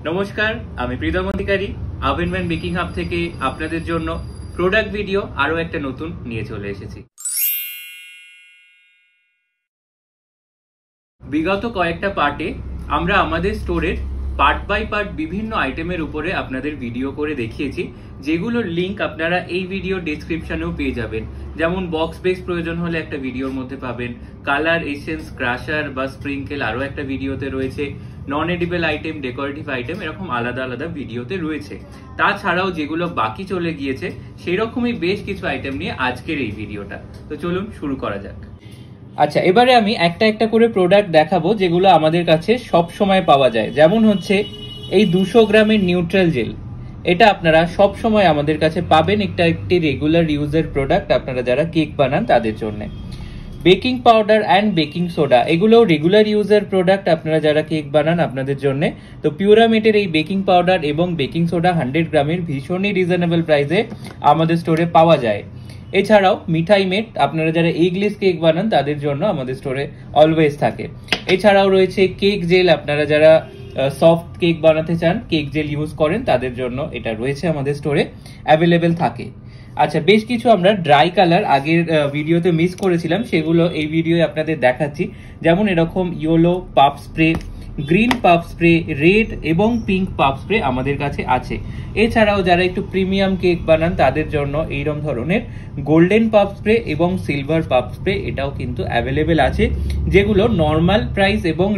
নমস্কার, আমি প্রীতম অধিকারী আভেনম্যান baking hub থেকে আপনাদের জন্য প্রোডাক্ট ভিডিও আরো একটা নতুন নিয়ে চলে এসেছি। বিগত কয়েকটা পার্টে আমরা আমাদের স্টোরের পার্ট বাই পার্ট বিভিন্ন আইটেমের উপরে আপনাদের ভিডিও করে দেখিয়েছি, যেগুলোর লিংক আপনারা এই ভিডিও ডেসক্রিপশনেও পেয়ে যাবেন। যেমন বক্স বেস প্রয়োজন হলে একটা ভিডিওর মধ্যে পাবেন, কালার এসেন্স, ক্রাশার বা স্প্রিঙ্কেল আরও একটা ভিডিওতে রয়েছে, নন এডিবল আইটেম, ডেকোরেটিভ আইটেম এরকম আলাদা আলাদা ভিডিওতে রয়েছে। তাছাড়াও যেগুলো বাকি চলে গিয়েছে সেই রকমই বেশ কিছু আইটেম নিয়ে আজকের এই ভিডিওটা। তো চলুন শুরু করা যাক। আচ্ছা, এবারে আমি একটা একটা করে প্রোডাক্ট দেখাবো যেগুলো আমাদের কাছে সব সময় পাওয়া যায়। যেমন হচ্ছে এই 200 গ্রামের নিউট্রাল জেল, এটা আপনারা সব সময় আমাদের কাছে পাবেন। একটি রেগুলার ইউজের প্রোডাক্ট, আপনারা যারা কেক বানান তাদের জন্য। Baking powder and baking soda, এগুলো রেগুলার ইউজের প্রোডাক্ট আপনারা যারা কেক বানান আপনাদের জন্য। তো পিউরামেটের এই বেকিং পাউডার এবং বেকিং সোডা 100 গ্রামের ভীষণই রিজনেবল প্রাইসে আমাদের স্টোরে পাওয়া যায়। এছাড়াও মিঠাই মেট, আপনারা যারা এগলেস কেক বানান তাদের জন্য আমাদের স্টোরে অলওয়েজ থাকে। এছাড়াও রয়েছে কেক জেল, আপনারা যারা সফট কেক বানাতে চান, কেক জেল ইউজ করেন তাদের জন্য এটা রয়েছে আমাদের স্টোরে অ্যাভেলেবেল থাকে। আচ্ছা, বেশ কিছু আমরা ড্রাই কালার আগের ভিডিওতে মিস করেছিলাম, সেগুলো এই ভিডিওতে আপনাদের দেখাচ্ছি। যেমন এরকম yellow puff spray, green puff spray, red এবং পিঙ্ক পাফ স্প্রে আমাদের কাছে আছে। এছাড়াও যারা একটু প্রিমিয়াম কেক বানান তাদের জন্য এইরকম ধরনের গোল্ডেন পাফ স্প্রে এবং সিলভার পাফ স্প্রে এটাও কিন্তু অ্যাভেলেবেল আছে, যেগুলো নর্মাল প্রাইস এবং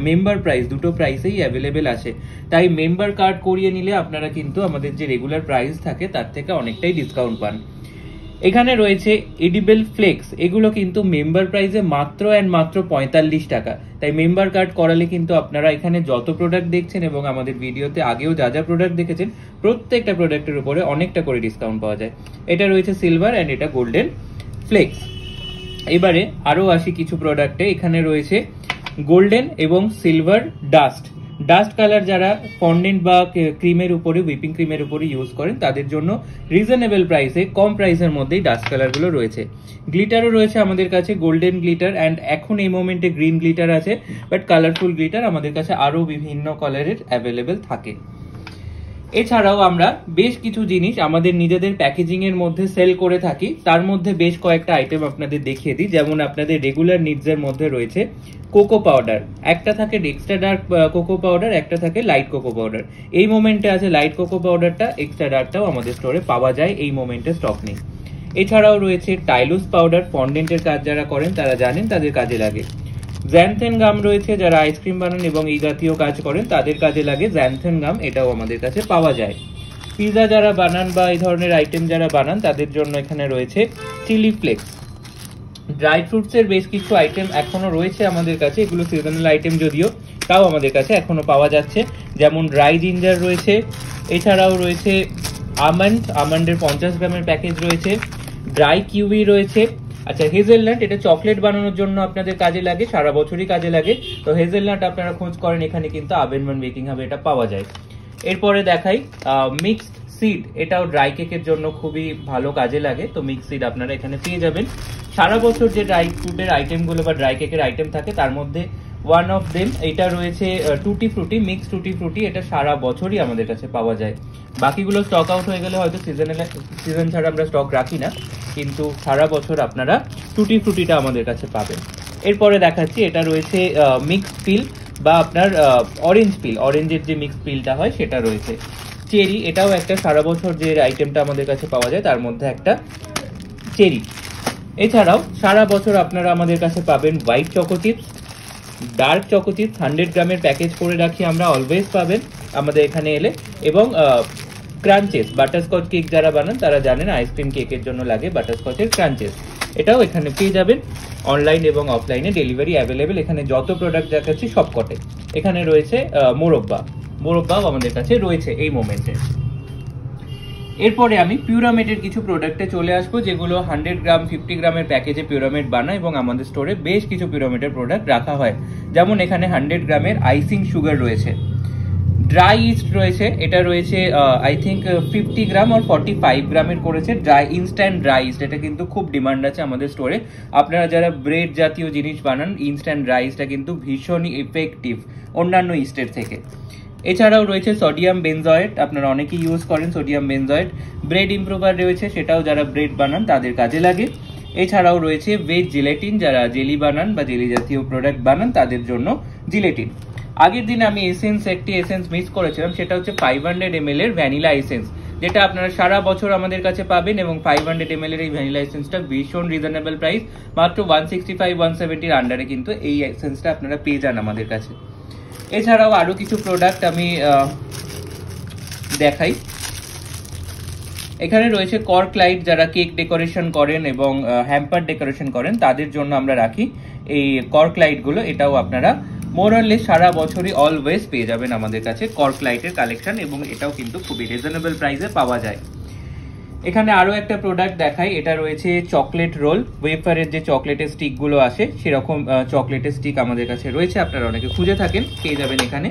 মেম্বার প্রাইস দুটো প্রাইসেই অ্যাভেলেবেল আছে। তাই মেম্বার কার্ড করিয়ে নিলে আপনারা কিন্তু আমাদের যে রেগুলার প্রাইস থাকে তার থেকে অনেকটাই ডিসকাউন্ট পান। এখানে রয়েছে এডিবল ফ্লেক্স, এগুলো কিন্তু মেম্বার প্রাইসে মাত্র 45 টাকা। তাই মেম্বার কার্ড করালে কিন্তু আপনারা এখানে যত প্রোডাক্ট দেখছেন এবং আমাদের ভিডিওতে আগেও যা যা প্রোডাক্ট দেখেছেন প্রত্যেকটা প্রোডাক্টের উপরে অনেকটা করে ডিসকাউন্ট পাওয়া যায়। এটা রয়েছে সিলভার অ্যান্ড এটা গোল্ডেন ফ্লেক্স। এবারে আরও আসি কিছু প্রোডাক্টে। এখানে রয়েছে গোল্ডেন এবং সিলভার ডাস্ট কালার, যারা ফন্ডেন্ট বা ক্রিমের উপরে, হুইপিং ক্রিমের উপরে ইউজ করেন তাদের জন্য রিজনেবল প্রাইসে, কম প্রাইসের মধ্যেই ডাস্ট কালারগুলো রয়েছে। গ্লিটারও রয়েছে আমাদের কাছে, গোল্ডেন গ্লিটার অ্যান্ড এখন এই মোমেন্টে গ্রিন গ্লিটার আছে, বাট কালারফুল গ্লিটার আমাদের কাছে আরও বিভিন্ন কালারের অ্যাভেলেবেল থাকে। এছাড়াও আমরা বেশ কিছু জিনিস আমাদের নিজেদের প্যাকেজিং এর মধ্যে সেল করে থাকি, তার মধ্যে বেশ কয়েকটা আইটেম আপনাদের দেখিয়ে দিই। যেমন আপনাদের রেগুলার নিডস এর মধ্যে রয়েছে কোকো পাউডার, একটা থাকে এক্সট্রা ডার্ক কোকো পাউডার, একটা থাকে লাইট কোকো পাউডার। এই মোমেন্টে আছে লাইট কোকো পাউডারটা, এক্সট্রা ডার্কটাও আমাদের স্টোরে পাওয়া যায়, এই মোমেন্টে স্টক নেই। এছাড়াও রয়েছে টাইলুস পাউডার, ফন্ডেন্টের কাজ যারা করেন তারা জানেন তাদের কাজে লাগে। জ্যানথেন গাম রয়েছে, যারা আইসক্রিম বানান এবং এই জাতীয় কাজ করেন তাদের কাজে লাগে জ্যানথেন গাম, এটাও আমাদের কাছে পাওয়া যায়। পিৎজা যারা বানান বা এই ধরনের আইটেম যারা বানান তাদের জন্য এখানে রয়েছে চিলি ফ্লেক্স। ড্রাই ফ্রুটস এর বেশ কিছু আইটেম এখনো রয়েছে আমাদের কাছে, এগুলো সিজনাল আইটেম যদিও, তাও আমাদের কাছে এখনো পাওয়া যাচ্ছে। যেমন ড্রাই জিঞ্জার রয়েছে, এছাড়াও রয়েছে আমন্ডের 50 গ্রামের প্যাকেজ রয়েছে, ড্রাই কিউই রয়েছে। আচ্ছা, হেজেলনাট, এটা চকলেট বানানোর জন্য আপনাদের কাজে লাগে, সারা বছরই কাজে লাগে। তো হেজেলনাট আপনারা খোঁজ করেন, এখানে কিন্তু আভেনম্যান বেকিং হাবে এটা পাওয়া যায়। এরপরে দেখাই মিক্সড সিড, এটাও ড্রাই কেকের জন্য খুবই ভালো কাজে লাগে। তো মিক্সড সিড আপনারা এখানে পেয়ে যাবেন। সারা বছর যে ড্রাই ফ্রুটের আইটেমগুলো বা ড্রাই কেকের আইটেম থাকে তার মধ্যে ওয়ান অফ দেম এটা রয়েছে টুটি ফ্রুটি, মিক্স টুটি ফ্রুটি, এটা সারা বছরই আমাদের কাছে পাওয়া যায়। বাকিগুলো স্টক আউট হয়ে গেলে হয়তো সিজন ছাড়া আমরা স্টক রাখি না, কিন্তু সারা বছর আপনারা টুটি ফ্রুটিটা আমাদের কাছে পাবেন। এরপরে দেখাচ্ছি, এটা রয়েছে মিক্সড পিল বা আপনার অরেঞ্জ পিল, অরেঞ্জের যে মিক্সড পিলটা হয় সেটা রয়েছে। চেরি, এটাও একটা সারা বছর যে আইটেমটা আমাদের কাছে পাওয়া যায় তার মধ্যে একটা চেরি। এছাড়াও সারা বছর আপনারা আমাদের কাছে পাবেন white choco chips, dark choco chips 100 গ্রামের প্যাকেজ করে রাখি আমরা, অলওয়েজ পাবেন আমাদের এখানে এলে। এবং ক্রাঞ্চেস, বাটারস্কচ কেক যারা বানান তারা জানেন আইসক্রিম কেকের জন্য লাগে বাটারস্কচের ক্রাঞ্চেস, এটাও এখানে পেয়ে যাবেন। অনলাইন এবং অফলাইনে ডেলিভারি অ্যাভেলেবেল, এখানে যত প্রোডাক্ট দেখাচ্ছি সব কটে। এখানে রয়েছে মোরব্বাও আমাদের কাছে রয়েছে এই মোমেন্টে। এরপরে আমি পিউরামেটের কিছু প্রোডাক্টে চলে আসবো, যেগুলো 100 গ্রাম 50 গ্রামের প্যাকেজে পিউরামেট বানায় এবং আমাদের স্টোরে বেশ কিছু পিউরামেটের প্রোডাক্ট রাখা হয়। যেমন এখানে 100 গ্রামের আইসিং সুগার রয়েছে, ড্রাই ইস্ট রয়েছে, এটা রয়েছে আই থিঙ্ক 50 গ্রাম আর 45 গ্রামের করেছে ইনস্ট্যান্ট ড্রাই ইস্ট, এটা কিন্তু খুব ডিমান্ড আছে আমাদের স্টোরে। আপনারা যারা ব্রেড জাতীয় জিনিস বানান, ইনস্ট্যান্ট ড্রাই ইস্টটা কিন্তু ভীষণই এফেক্টিভ অন্যান্য ইস্টের থেকে। এছাড়াও রয়েছে সোডিয়াম বেনজয়েট, আপনারা অনেকেই ইউজ করেন সোডিয়াম বেনজয়েট। ব্রেড ইমপ্রুভার রয়েছে, সেটাও যারা ব্রেড বানান তাদের কাজে লাগে। এছাড়াও রয়েছে ভেজ জিলেটিন, যারা জেলি বানান বা জেলি জাতীয় প্রোডাক্ট বানান তাদের জন্য জিলেটিন। আগের দিন আমি একটি এসেন্স মিস করেছিলাম, সেটা হচ্ছে 500 ml এর ভ্যানিলা এসেন্স, যেটা আপনারা সারা বছর আমাদের কাছে পাবেন। এবং 500 ml এর এই ভ্যানিলা এসেন্সটা ভীষণ রিজনেবল প্রাইস, মাত্র 165-170 এর আন্ডারে কিন্তু এই এসেন্সটা আপনারা পেয়ে যান আমাদের কাছে। এছাড়াও আরো কিছু প্রোডাক্ট আমি দেখাই। এখানে রয়েছে কর্ক লাইট, যারা কেক ডেকোরেশন করেন এবং হ্যাম্পার ডেকোরেশন করেন তাদের জন্য আমরা রাখি এই কর্ক লাইটগুলো। এটাও আপনারা মোরালে সারা বছরই অলওয়েজ পেয়ে যাবেন আমাদের কাছে কর্ক লাইটের কালেকশন, এবং এটাও কিন্তু খুবই রিজনেবল প্রাইসে পাওয়া যায়। এখানে আরো একটা প্রোডাক্ট দেখাই, এটা রয়েছে চকলেট রোল, ওয়েফারের যে চকলেটের স্টিক গুলো আসে সেরকম চকলেটের স্টিক আমাদের কাছে রয়েছে, আপনারা অনেকে খুঁজে থাকেন, পেয়ে যাবেন এখানে।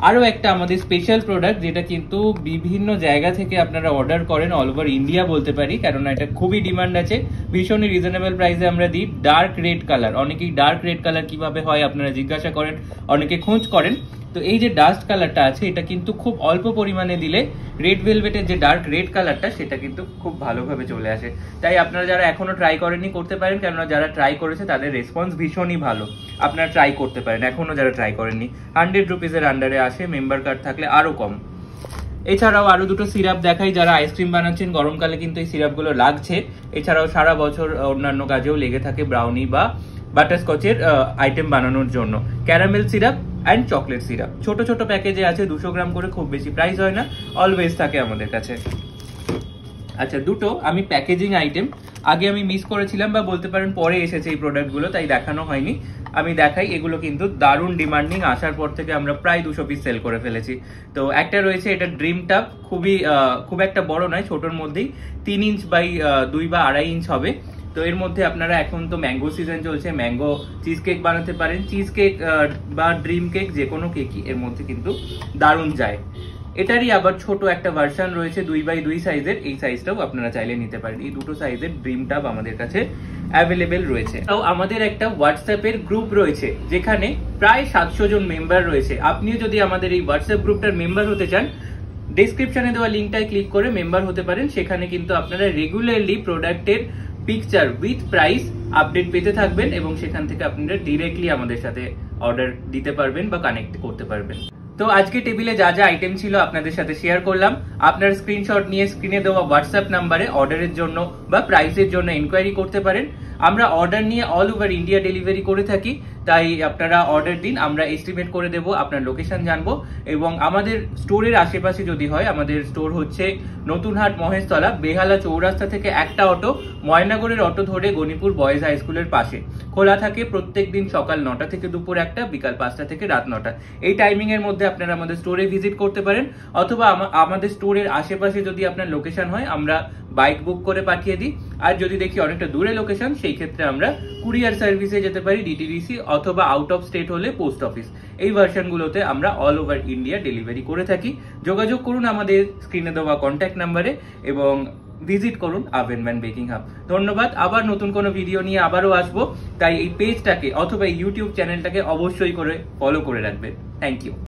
আরো একটা আমাদের স্পেশাল প্রোডাক্ট, যেটা কিন্তু বিভিন্ন জায়গা থেকে আপনারা অর্ডার করেন, অল ওভার ইন্ডিয়া বলতে পারি, কেননা এটা খুবই ডিমান্ড আছে, ভীষণই রিজনেবল প্রাইসে আমরা দিই। ডার্ক রেড কালার, অনেকেই ডার্ক রেড কালার কিভাবে হয় আপনারা জিজ্ঞাসা করেন, অনেকে খোঁজ করেন। তো এই যে ডাস্ট কালারটা আছে, এটা কিন্তু খুব অল্প পরিমাণে দিলে রেড ভেলভেটের যে ডার্ক রেড কালারটা সেটা কিন্তু খুব ভালোভাবে চলে আসে। তাই আপনারা যারা এখনো ট্রাই করেননি করতে পারেন, কেননা যারা ট্রাই করেছে তাদের রেসপন্স ভীষণই ভালো, আপনারা ট্রাই করতে পারেন এখনো যারা ট্রাই করেননি। 100 রুপিসের আন্ডারে আসে, মেম্বার কার্ড থাকলে আরো কম। এছাড়াও আরো দুটো সিরাপ দেখাই, যারা আইসক্রিম বানাচ্ছেন গরমকালে কিন্তু এই সিরাপগুলো লাগছে। এছাড়াও সারা বছর অন্যান্য কাজেও লেগে থাকে ব্রাউনি বা বাটারস্কচের আইটেম বানানোর জন্য। Caramel syrup and chocolate syrup ছোট ছোট প্যাকেজে আছে, 200 গ্রাম করে, খুব বেশি প্রাইস হয় না, অলওয়েজ থাকে আমাদের কাছে। আচ্ছা, দুটো আমি প্যাকেজিং আইটেম আগে আমি মিস করেছিলাম, বা বলতে পারেন পরে এসেছে এই প্রোডাক্টগুলো, তাই দেখানো হয়নি, আমি দেখাই। এগুলো কিন্তু দারুণ ডিমান্ডিং, আসার পর থেকে আমরা প্রায় 200 পিস সেল করে ফেলেছি। তো একটা রয়েছে, এটা ড্রিম টাপ, খুব একটা বড় নয়, ছোটর মধ্যেই 3 ইঞ্চ বাই 2 বা 2.5 ইঞ্চ হবে। তো এর মধ্যে আপনারা, এখন তো ম্যাঙ্গো সিজন চলছে, ম্যাঙ্গো চিজ কেক বানাতে পারেন, চিজ কেক বা ড্রিম কেক, যে কোনো কেকই এর মধ্যে কিন্তু দারুণ যায়। এটারই আবার ছোট একটা ভার্সন রয়েছে 2x2 সাইজের, এই সাইজটাও আপনারা চাইলে নিতে পারেন। এই দুটো সাইজের ড্রিম টাব আমাদের কাছে অ্যাভেলেবেল রয়েছে। তাও আমাদের একটা হোয়াটসঅ্যাপের গ্রুপ রয়েছে, যেখানে প্রায় 700 জন মেম্বার রয়েছে। আপনিও যদি আমাদের এই হোয়াটসঅ্যাপ গ্রুপটার মেম্বার হতে চান, ডেসক্রিপশনে দেওয়া লিঙ্কটায় ক্লিক করে মেম্বার হতে পারেন। সেখানে কিন্তু আপনারা রেগুলারলি প্রোডাক্টের পিকচার উইথ প্রাইস আপডেট পেতে থাকবেন, এবং সেখান থেকে আপনারা ডিরেক্টলি আমাদের সাথে অর্ডার দিতে পারবেন বা কানেক্ট করতে পারবেন। তো আজকে টেবিলে যা যা আইটেম ছিল আপনাদের সাথে শেয়ার করলাম। আপনার স্ক্রিনশট নিয়ে স্ক্রিনে দেওয়া হোয়াটসঅ্যাপ নাম্বারে অর্ডারের জন্য বা প্রাইসের জন্য ইনকোয়ারি করতে পারেন। আমরা অর্ডার নিয়ে অল ওভার ইন্ডিয়া ডেলিভারি করে থাকি, তাই আপনারা অর্ডার দিন, আমরা এস্টিমেট করে দেবো, আপনার লোকেশন জানবো। এবং আমাদের স্টোরের আশেপাশে যদি হয়, আমাদের স্টোর হচ্ছে নতুনহাট মহেশতলা, বেহালা চৌরাস্তা থেকে একটা অটো, ময়নাগরের অটো ধরে গণিপুর বয়েজ হাই স্কুলের পাশে। খোলা থাকে প্রত্যেকদিন সকাল 9টা থেকে দুপুর 1টা, বিকাল 5টা থেকে রাত 9টা। এই টাইমিং এর মধ্যে আপনারা আমাদের স্টোরে ভিজিট করতে পারেন, অথবা আমাদের স্টোরের আশেপাশে যদি আপনার লোকেশন হয়, আমরা বাইক বুক করে পাঠিয়ে দিই। আর যদি দেখি অনেকটা দূরে লোকেশন, সেই ক্ষেত্রে আমরা কুরিয়ার সার্ভিসে যেতে পারি, ডিটিডিসি, অথবা আউট অফ স্টেট হলে পোস্ট অফিস। এই ভার্সনগুলোতে আমরা অল ওভার ইন্ডিয়া ডেলিভারি করে থাকি। যোগাযোগ করুন আমাদের স্ক্রিনে দেওয়া কন্ট্যাক্ট নাম্বারে, এবং ভিজিট করুন আভেনম্যান বেকিং হাব। ধন্যবাদ। আবার নতুন কোনো ভিডিও নিয়ে আবারও আসবো, তাই এই পেজটাকে অথবা এই ইউটিউব চ্যানেলটাকে অবশ্যই করে ফলো করে রাখবেন। Thank you.